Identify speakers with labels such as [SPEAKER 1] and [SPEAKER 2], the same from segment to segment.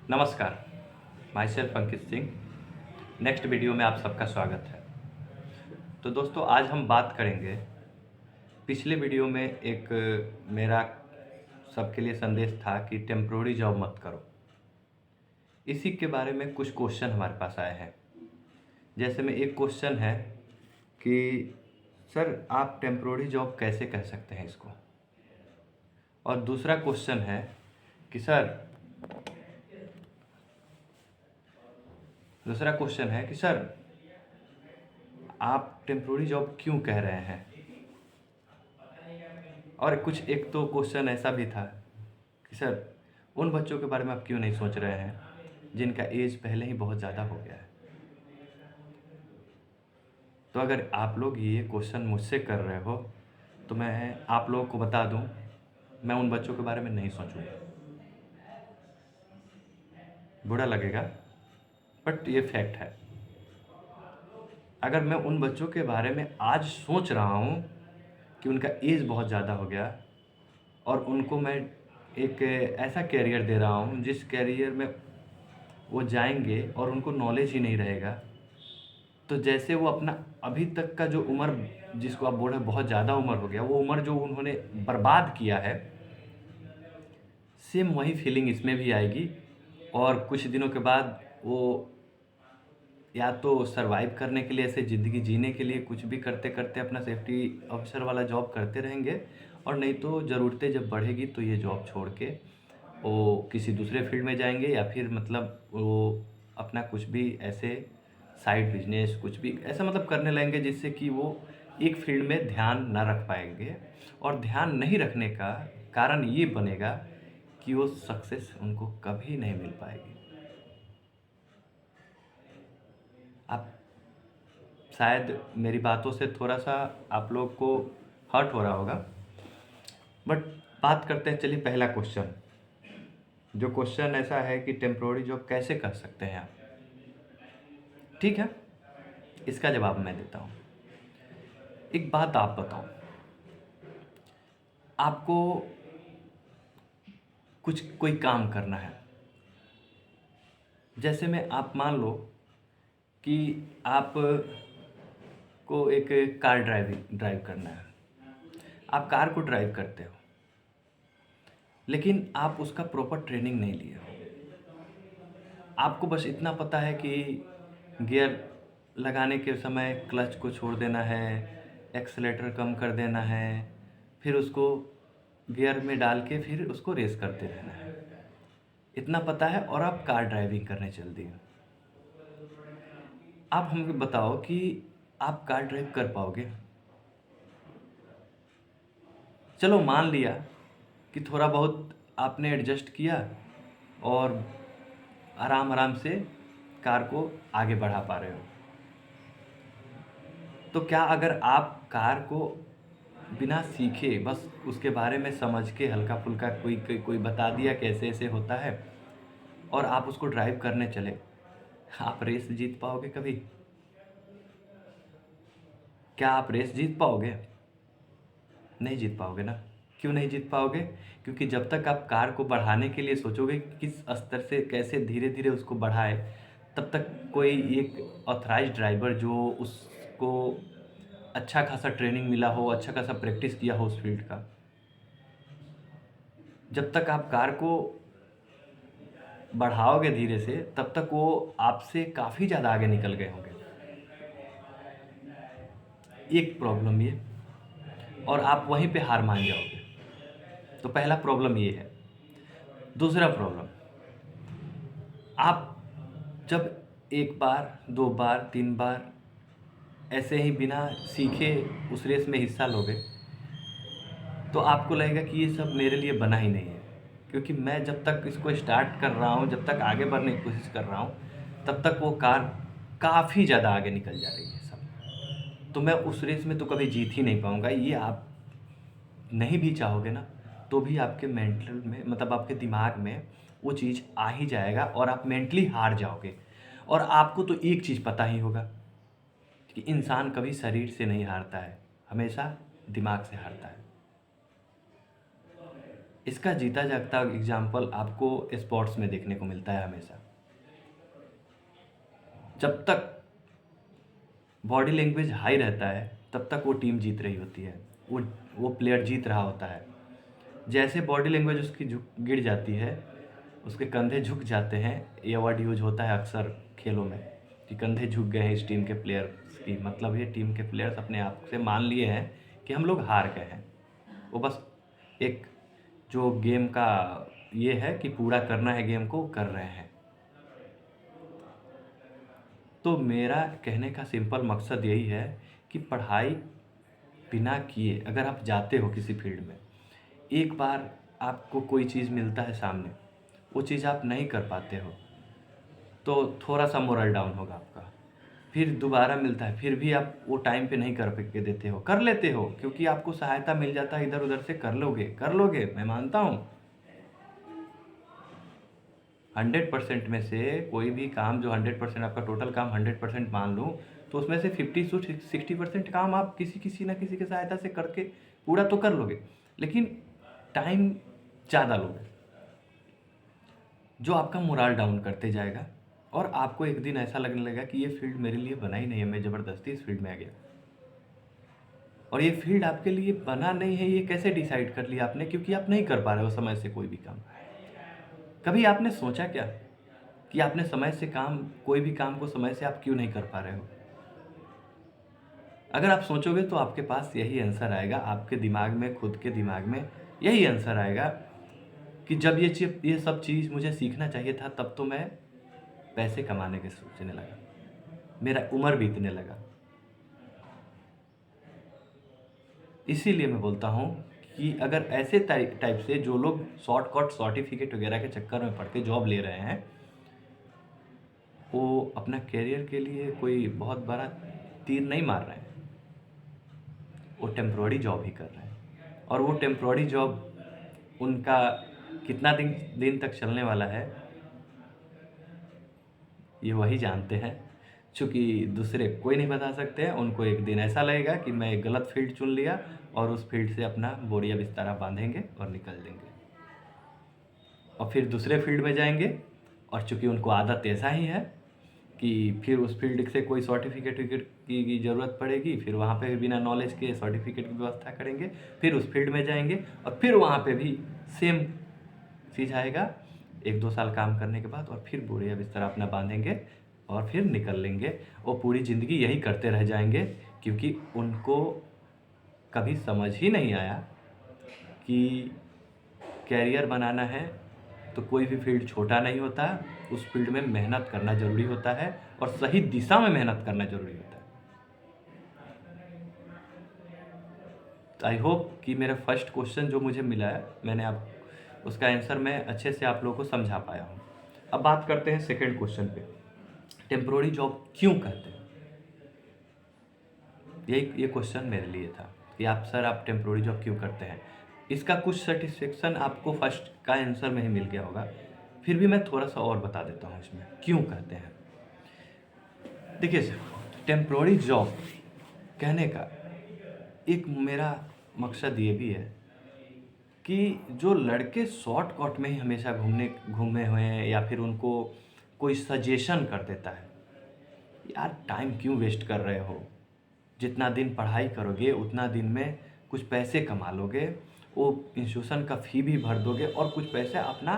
[SPEAKER 1] नमस्कार, my self Ankit Singh. Next video में आप सबका स्वागत है। तो दोस्तों, आज हम बात करेंगे। पिछले वीडियो में एक मेरा सबके लिए संदेश था कि टेम्प्रोरी जॉब मत करो। इसी के बारे में कुछ क्वेश्चन हमारे पास आए हैं। जैसे में एक क्वेश्चन है कि सर, आप टेम्प्रोरी जॉब कैसे कह सकते हैं इसको। और दूसरा क्वेश्चन है कि सर आप टेम्प्रोरी जॉब क्यों कह रहे हैं। और कुछ एक तो क्वेश्चन ऐसा भी था कि सर, उन बच्चों के बारे में आप क्यों नहीं सोच रहे हैं जिनका एज पहले ही बहुत ज़्यादा हो गया है। तो अगर आप लोग ये क्वेश्चन मुझसे कर रहे हो तो मैं आप लोगों को बता दूं, मैं उन बच्चों के बारे में नहीं सोचूंगा। बुरा लगेगा, बट ये फैक्ट है। अगर मैं उन बच्चों के बारे में आज सोच रहा हूँ कि उनका एज बहुत ज़्यादा हो गया और उनको मैं एक ऐसा कैरियर दे रहा हूँ जिस कैरियर में वो जाएंगे और उनको नॉलेज ही नहीं रहेगा, तो जैसे वो अपना अभी तक का जो उम्र, जिसको आप बोल रहे हैं बहुत ज़्यादा उम्र हो गया, वो उम्र जो उन्होंने बर्बाद किया है, सेम वही फीलिंग इसमें भी आएगी। और कुछ दिनों के बाद वो या तो सरवाइव करने के लिए, ऐसे ज़िंदगी जीने के लिए कुछ भी करते करते अपना सेफ्टी ऑफिसर वाला जॉब करते रहेंगे, और नहीं तो ज़रूरतें जब बढ़ेगी तो ये जॉब छोड़ के वो किसी दूसरे फील्ड में जाएंगे, या फिर मतलब वो अपना कुछ भी ऐसे साइड बिजनेस कुछ भी ऐसा मतलब करने लगेंगे जिससे कि वो एक फील्ड में ध्यान ना रख पाएंगे। और ध्यान नहीं रखने का कारण ये बनेगा कि वो सक्सेस उनको कभी नहीं मिल पाएगी। आप शायद मेरी बातों से थोड़ा सा आप लोग को हर्ट हो रहा होगा, बट बात करते हैं। चलिए, पहला क्वेश्चन, जो क्वेश्चन ऐसा है कि टेम्प्रोरी जॉब कैसे कर सकते हैं आप। ठीक है, इसका जवाब मैं देता हूँ। एक बात आप बताओ, आपको कुछ कोई काम करना है। जैसे में आप मान लो कि आप को एक कार ड्राइव करना है। आप कार को ड्राइव करते हो, लेकिन आप उसका प्रॉपर ट्रेनिंग नहीं लिए हो। आपको बस इतना पता है कि गियर लगाने के समय क्लच को छोड़ देना है, एक्सेलेटर कम कर देना है, फिर उसको गियर में डाल के फिर उसको रेस करते रहना है। इतना पता है और आप कार ड्राइविंग करने चल दिए। आप हमें बताओ कि आप कार ड्राइव कर पाओगे। चलो, मान लिया कि थोड़ा बहुत आपने एडजस्ट किया और आराम आराम से कार को आगे बढ़ा पा रहे हो। तो क्या अगर आप कार को बिना सीखे, बस उसके बारे में समझ के हल्का फुल्का कोई बता दिया कैसे ऐसे होता है, और आप उसको ड्राइव करने चले, आप रेस जीत पाओगे कभी? क्या आप रेस जीत पाओगे? नहीं जीत पाओगे ना। क्यों नहीं जीत पाओगे? क्योंकि जब तक आप कार को बढ़ाने के लिए सोचोगे कि किस स्तर से कैसे धीरे धीरे उसको बढ़ाए, तब तक कोई एक ऑथराइज्ड ड्राइवर जो उसको अच्छा खासा ट्रेनिंग मिला हो, अच्छा खासा प्रैक्टिस किया हो उस फील्ड का, जब तक आप कार को बढ़ाओगे धीरे से, तब तक वो आपसे काफ़ी ज़्यादा आगे निकल गए होंगे। एक प्रॉब्लम ये, और आप वहीं पे हार मान जाओगे। तो पहला प्रॉब्लम ये है। दूसरा प्रॉब्लम, आप जब एक बार, दो बार, तीन बार ऐसे ही बिना सीखे उस रेस में हिस्सा लोगे, तो आपको लगेगा कि ये सब मेरे लिए बना ही नहीं है। क्योंकि मैं जब तक इसको स्टार्ट कर रहा हूँ, जब तक आगे बढ़ने की कोशिश कर रहा हूँ, तब तक वो कार काफ़ी ज़्यादा आगे निकल जा रही है सब। तो मैं उस रेस में तो कभी जीत ही नहीं पाऊँगा। ये आप नहीं भी चाहोगे ना, तो भी आपके मेंटल में, मतलब आपके दिमाग में वो चीज़ आ ही जाएगा और आप मेंटली हार जाओगे। और आपको तो एक चीज़ पता ही होगा कि इंसान कभी शरीर से नहीं हारता है, हमेशा दिमाग से हारता है। इसका जीता जागता एग्जाम्पल आपको स्पोर्ट्स में देखने को मिलता है हमेशा। जब तक बॉडी लैंग्वेज हाई रहता है तब तक वो टीम जीत रही होती है, वो प्लेयर जीत रहा होता है। जैसे बॉडी लैंग्वेज उसकी झुक गिर जाती है, उसके कंधे झुक जाते हैं, ये वर्ड यूज होता है अक्सर खेलों में कि कंधे झुक गए हैं इस टीम के प्लेयर्स की, मतलब ये टीम के प्लेयर्स अपने आप से मान लिए हैं कि हम लोग हार गए हैं। वो बस एक जो गेम का ये है कि पूरा करना है गेम को, कर रहे हैं। तो मेरा कहने का सिंपल मकसद यही है कि पढ़ाई बिना किए अगर आप जाते हो किसी फील्ड में, एक बार आपको कोई चीज़ मिलता है सामने, वो चीज़ आप नहीं कर पाते हो तो थोड़ा सा मोरल डाउन होगा आपका। फिर दोबारा मिलता है, फिर भी आप वो टाइम पे नहीं कर के देते हो, कर लेते हो क्योंकि आपको सहायता मिल जाता है, इधर उधर से कर लोगे, मैं मानता हूँ। 100% में से कोई भी काम जो 100% आपका टोटल काम 100% मान लूँ तो उसमें से 50 से 60% काम आप किसी ना किसी की सहायता से करके पूरा तो कर लोगे, लेकिन टाइम ज़्यादा लोगे जो आपका मोरल डाउन करते जाएगा और आपको एक दिन ऐसा लगने लगेगा कि ये फील्ड मेरे लिए बना ही नहीं है, मैं ज़बरदस्ती इस फील्ड में आ गया। और ये फील्ड आपके लिए बना नहीं है, ये कैसे डिसाइड कर लिया आपने? क्योंकि आप नहीं कर पा रहे हो समय से कोई भी काम। कभी आपने सोचा क्या कि आपने समय से काम, कोई भी काम को समय से आप क्यों नहीं कर पा रहे हो? अगर आप सोचोगे तो आपके पास यही आंसर आएगा, आपके दिमाग में, खुद के दिमाग में यही आंसर आएगा कि जब ये सब चीज़ मुझे सीखना चाहिए था तब तो मैं पैसे कमाने के सोचने लगा, मेरा उम्र बीतने लगा। इसीलिए मैं बोलता हूँ कि अगर ऐसे टाइप से जो लोग शॉर्टकट सर्टिफिकेट वगैरह के चक्कर में पड़ के जॉब ले रहे हैं, वो अपना करियर के लिए कोई बहुत बड़ा तीर नहीं मार रहे हैं, वो टेम्प्रोरी जॉब ही कर रहे हैं। और वो टेम्प्रोरी जॉब उनका कितना दिन तक चलने वाला है ये वही जानते हैं, चूँकि दूसरे कोई नहीं बता सकते हैं। उनको एक दिन ऐसा लगेगा कि मैं एक गलत फील्ड चुन लिया और उस फील्ड से अपना बोरिया बिस्तारा बांधेंगे और निकल देंगे और फिर दूसरे फील्ड में जाएंगे। और चूँकि उनको आदत ऐसा ही है कि फिर उस फील्ड से कोई सर्टिफिकेट की ज़रूरत पड़ेगी, फिर वहाँ पे भी बिना नॉलेज के सर्टिफिकेट की व्यवस्था करेंगे, फिर उस फील्ड में जाएंगे और फिर वहाँ पे भी सेम चीज़ आएगा। 1-2 साल काम करने के बाद और फिर बोरिया बिस्तर अपना बांधेंगे और फिर निकल लेंगे। वो पूरी ज़िंदगी यही करते रह जाएंगे क्योंकि उनको कभी समझ ही नहीं आया कि कैरियर बनाना है तो कोई भी फील्ड छोटा नहीं होता, उस फील्ड में मेहनत करना ज़रूरी होता है और सही दिशा में मेहनत करना ज़रूरी होता है। तो आई होप कि मेरा फर्स्ट क्वेश्चन जो मुझे मिला है, मैंने आप उसका आंसर मैं अच्छे से आप लोगों को समझा पाया हूँ। अब बात करते हैं सेकंड क्वेश्चन पे, टेम्प्रोरी जॉब क्यों कहते हैं? ये क्वेश्चन मेरे लिए था कि आप सर आप टेम्प्रोरी जॉब क्यों करते हैं। इसका कुछ सेटिस्फेक्शन आपको फर्स्ट का आंसर में ही मिल गया होगा, फिर भी मैं थोड़ा सा और बता देता हूँ इसमें क्यों कहते हैं। देखिए सर, टेम्प्रोरी जॉब कहने का एक मेरा मकसद ये भी है कि जो लड़के शॉर्टकट में ही हमेशा घूमे हुए हैं या फिर उनको कोई सजेशन कर देता है, यार टाइम क्यों वेस्ट कर रहे हो, जितना दिन पढ़ाई करोगे उतना दिन में कुछ पैसे कमा लोगे, वो इंस्टीट्यूशन का फ़ी भी भर दोगे और कुछ पैसे अपना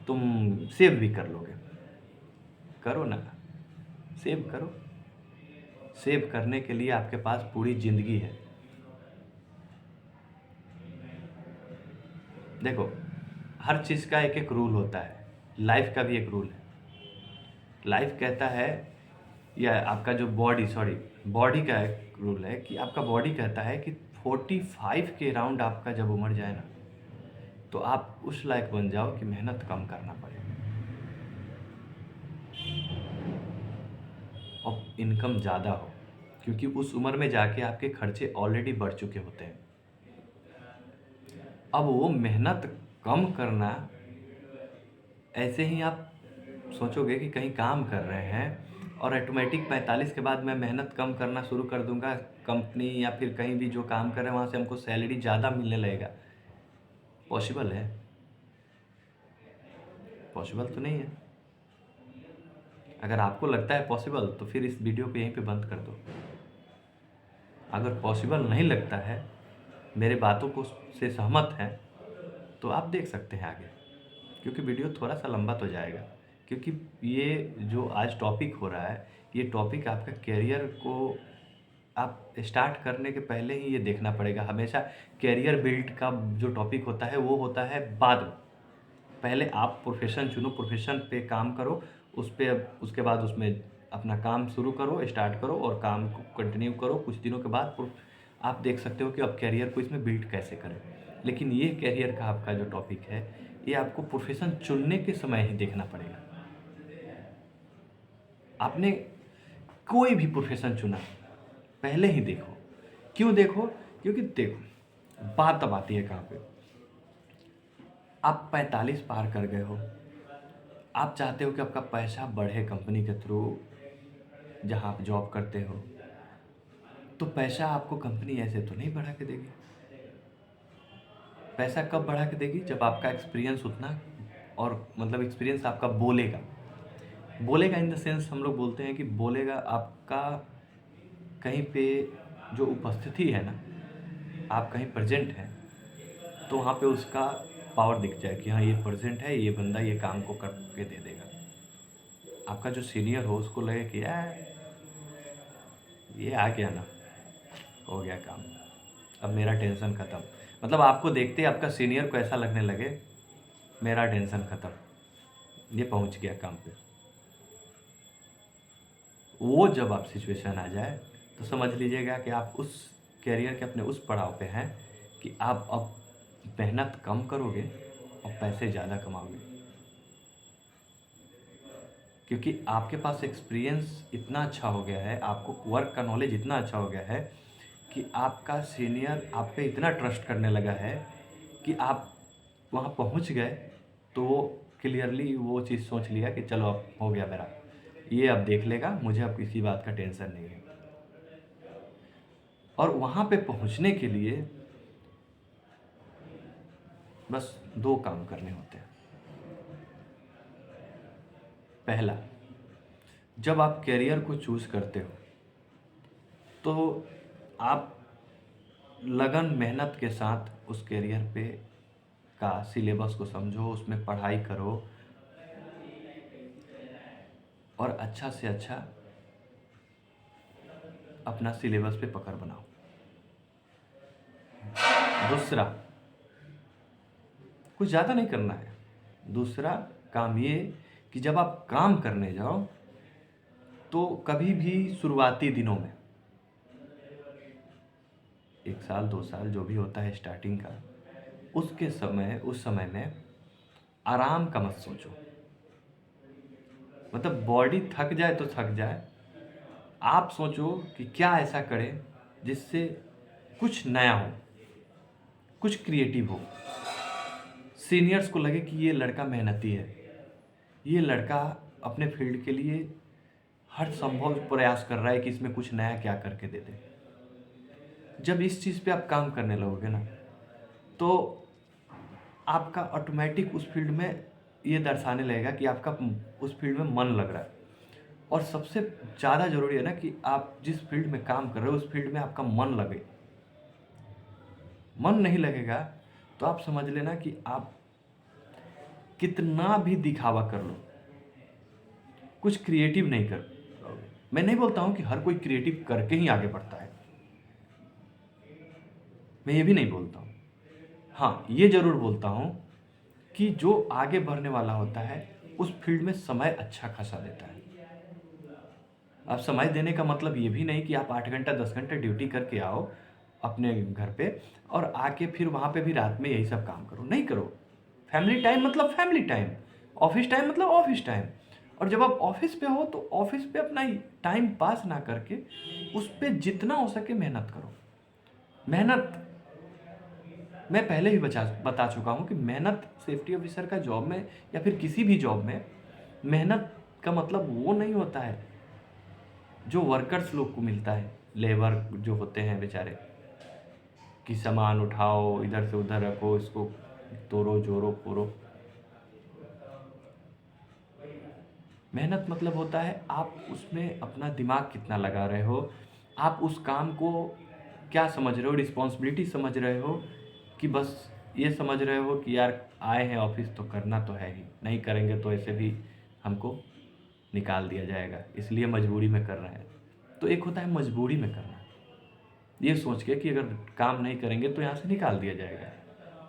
[SPEAKER 1] तुम सेव भी कर लोगे। करो ना, सेव करो। सेव करने के लिए आपके पास पूरी ज़िंदगी है। देखो, हर चीज़ का एक एक रूल होता है, लाइफ का भी एक रूल है। लाइफ कहता है, या आपका जो बॉडी का एक रूल है कि आपका बॉडी कहता है कि 45 के राउंड आपका जब उम्र जाए ना, तो आप उस लायक बन जाओ कि मेहनत कम करना पड़े और इनकम ज़्यादा हो, क्योंकि उस उम्र में जाके आपके खर्चे ऑलरेडी बढ़ चुके होते हैं। अब वो मेहनत कम करना, ऐसे ही आप सोचोगे कि कहीं काम कर रहे हैं और ऑटोमेटिक 45 के बाद मैं मेहनत कम करना शुरू कर दूंगा, कंपनी या फिर कहीं भी जो काम कर रहे हैं वहाँ से हमको सैलरी ज़्यादा मिलने लगेगा, पॉसिबल है? पॉसिबल तो नहीं है। अगर आपको लगता है पॉसिबल तो फिर इस वीडियो को यहीं पे बंद कर दो। अगर पॉसिबल नहीं लगता है, मेरे बातों को से सहमत हैं, तो आप देख सकते हैं आगे, क्योंकि वीडियो थोड़ा सा लंबा तो जाएगा। क्योंकि ये जो आज टॉपिक हो रहा है, ये टॉपिक आपका करियर को आप स्टार्ट करने के पहले ही ये देखना पड़ेगा। हमेशा करियर बिल्ड का जो टॉपिक होता है वो होता है बाद में। पहले आप प्रोफेशन चुनो, प्रोफेशन पे काम करो, उस पे उसके बाद उसमें अपना काम शुरू करो, स्टार्ट करो और काम को कंटिन्यू करो। कुछ दिनों के बाद आप देख सकते हो कि अब करियर को इसमें बिल्ड कैसे करें। लेकिन ये करियर का आपका जो टॉपिक है, ये आपको प्रोफेशन चुनने के समय ही देखना पड़ेगा। आपने कोई भी प्रोफेशन चुना, पहले ही देखो। क्यों देखो? क्योंकि देखो, बात तब आती है कहाँ पे, आप 45 पार कर गए हो, आप चाहते हो कि आपका पैसा बढ़े कंपनी के थ्रू जहाँ आप जॉब करते हो, तो पैसा आपको कंपनी ऐसे तो नहीं बढ़ा के देगी। पैसा कब बढ़ा के देगी? जब आपका एक्सपीरियंस उतना, और मतलब एक्सपीरियंस आपका बोलेगा। बोलेगा इन द सेंस हम लोग बोलते हैं कि बोलेगा आपका कहीं पे जो उपस्थिति है ना, आप कहीं प्रेजेंट हैं, तो वहाँ पे उसका पावर दिख जाए कि हाँ ये प्रेजेंट है, ये बंदा ये काम को करके दे देगा। आपका जो सीनियर हो उसको लगे कि यार ये आ गया ना, हो गया काम, अब मेरा टेंशन ख़त्म। मतलब आपको देखते ही आपका सीनियर को ऐसा लगने लगे मेरा टेंशन ख़त्म, ये पहुंच गया काम पे। वो जब आप सिचुएशन आ जाए तो समझ लीजिएगा कि आप उस कैरियर के अपने उस पड़ाव पे हैं कि आप अब मेहनत कम करोगे और पैसे ज़्यादा कमाओगे। क्योंकि आपके पास एक्सपीरियंस इतना अच्छा हो गया है, आपको वर्क का नॉलेज इतना अच्छा हो गया है कि आपका सीनियर आप पे इतना ट्रस्ट करने लगा है कि आप वहाँ पहुँच गए तो वो क्लियरली वो चीज़ सोच लिया कि चलो अब हो गया मेरा, ये अब देख लेगा, मुझे अब किसी बात का टेंशन नहीं है। और वहाँ पे पहुँचने के लिए बस 2 काम करने होते हैं। पहला, जब आप करियर को चूज़ करते हो तो आप लगन मेहनत के साथ उस करियर पे का सिलेबस को समझो, उसमें पढ़ाई करो और अच्छा से अच्छा अपना सिलेबस पे पकड़ बनाओ। दूसरा, कुछ ज़्यादा नहीं करना है। दूसरा काम ये कि जब आप काम करने जाओ तो कभी भी शुरुआती दिनों में 1 साल 2 साल जो भी होता है स्टार्टिंग का, उस समय में आराम का मत सोचो। मतलब बॉडी थक जाए तो थक जाए, आप सोचो कि क्या ऐसा करें जिससे कुछ नया हो, कुछ क्रिएटिव हो, सीनियर्स को लगे कि ये लड़का मेहनती है, ये लड़का अपने फील्ड के लिए हर संभव प्रयास कर रहा है कि इसमें कुछ नया क्या करके दे दे। जब इस चीज़ पे आप काम करने लगोगे ना, तो आपका ऑटोमेटिक उस फील्ड में ये दर्शाने लगेगा कि आपका उस फील्ड में मन लग रहा है। और सबसे ज़्यादा ज़रूरी है ना कि आप जिस फील्ड में काम कर रहे हो उस फील्ड में आपका मन लगे। मन नहीं लगेगा तो आप समझ लेना कि आप कितना भी दिखावा कर लो, कुछ क्रिएटिव नहीं कर पाओगे। मैं नहीं बोलता हूँ कि हर कोई क्रिएटिव करके ही आगे बढ़ता है, मैं ये भी नहीं बोलता हूँ। हाँ, ये ज़रूर बोलता हूँ कि जो आगे बढ़ने वाला होता है उस फील्ड में समय अच्छा खासा देता है। अब समय देने का मतलब ये भी नहीं कि आप 8 घंटा 10 घंटे ड्यूटी करके आओ अपने घर पे और आके फिर वहाँ पे भी रात में यही सब काम करो, नहीं करो। फैमिली टाइम मतलब फैमिली टाइम, ऑफिस टाइम मतलब ऑफिस टाइम। और जब आप ऑफिस पे हो तो ऑफिस पे अपना टाइम पास ना करके उस पर जितना हो सके मेहनत करो। मेहनत मैं पहले ही बता चुका हूँ कि मेहनत सेफ्टी ऑफिसर का जॉब में या फिर किसी भी जॉब में मेहनत का मतलब वो नहीं होता है जो वर्कर्स लोग को मिलता है, लेबर जो होते हैं बेचारे, कि सामान उठाओ इधर से उधर रखो, इसको तोड़ो जोड़ो फोड़ो। मेहनत मतलब होता है आप उसमें अपना दिमाग कितना लगा रहे हो, आप उस काम को क्या समझ रहे हो, रिस्पॉन्सिबिलिटी समझ रहे हो कि बस ये समझ रहे हो कि यार आए हैं ऑफिस तो करना तो है ही, नहीं करेंगे तो ऐसे भी हमको निकाल दिया जाएगा, इसलिए मजबूरी में कर रहे हैं। तो एक होता है मजबूरी में करना, ये सोच के कि अगर काम नहीं करेंगे तो यहाँ से निकाल दिया जाएगा,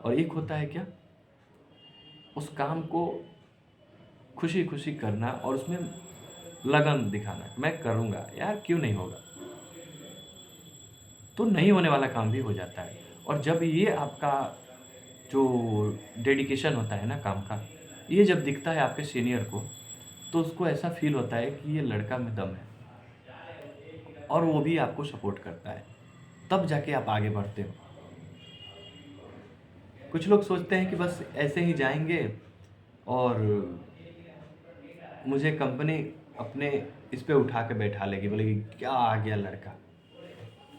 [SPEAKER 1] और एक होता है क्या, उस काम को खुशी खुशी करना और उसमें लगन दिखाना, मैं करूँगा यार, क्यों नहीं होगा। तो नहीं होने वाला काम भी हो जाता है। और जब ये आपका जो डेडिकेशन होता है ना काम का, ये जब दिखता है आपके सीनियर को, तो उसको ऐसा फील होता है कि ये लड़का में दम है, और वो भी आपको सपोर्ट करता है, तब जाके आप आगे बढ़ते हो। कुछ लोग सोचते हैं कि बस ऐसे ही जाएंगे और मुझे कंपनी अपने इस पे उठा के बैठा लेगी, बोलेगी क्या आ गया लड़का।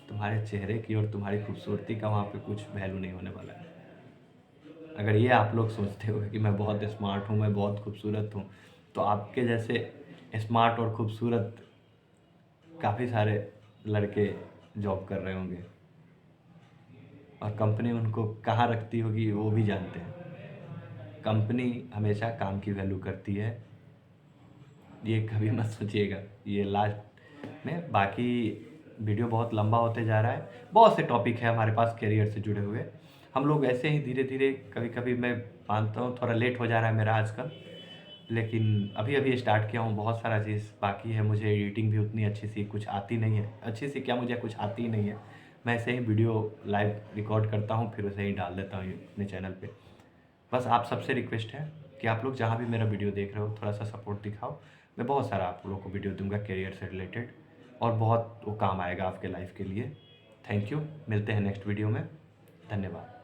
[SPEAKER 1] तुम्हारे चेहरे की और तुम्हारी खूबसूरती का वहाँ पे कुछ वैल्यू नहीं होने वाला है। अगर ये आप लोग सोचते हो कि मैं बहुत स्मार्ट हूँ, मैं बहुत खूबसूरत हूँ, तो आपके जैसे स्मार्ट और खूबसूरत काफ़ी सारे लड़के जॉब कर रहे होंगे, और कंपनी उनको कहाँ रखती होगी वो भी जानते हैं। कंपनी हमेशा काम की वैल्यू करती है, ये कभी मत सोचिएगा। ये लास्ट में, बाकी वीडियो बहुत लंबा होते जा रहा है, बहुत से टॉपिक है हमारे पास करियर से जुड़े हुए, हम लोग ऐसे ही धीरे धीरे, कभी कभी मैं मानता हूँ थोड़ा लेट हो जा रहा है मेरा आजकल, लेकिन अभी अभी स्टार्ट किया हूँ, बहुत सारा चीज़ बाकी है। मुझे एडिटिंग भी उतनी अच्छी सी कुछ आती नहीं है, अच्छी सी क्या, मुझे कुछ आती ही नहीं है। मैं ऐसे ही वीडियो लाइव रिकॉर्ड करता हूँ, फिर उसे ही डाल देता हूँ अपने चैनल पे। बस आप सबसे रिक्वेस्ट है कि आप लोग जहाँ भी मेरा वीडियो देख रहे हो थोड़ा सा सपोर्ट दिखाओ। मैं बहुत सारा आप लोगों को वीडियो दूंगा करियर से रिलेटेड, और बहुत वो काम आएगा आपके लाइफ के लिए। थैंक यू, मिलते हैं नेक्स्ट वीडियो में। धन्यवाद।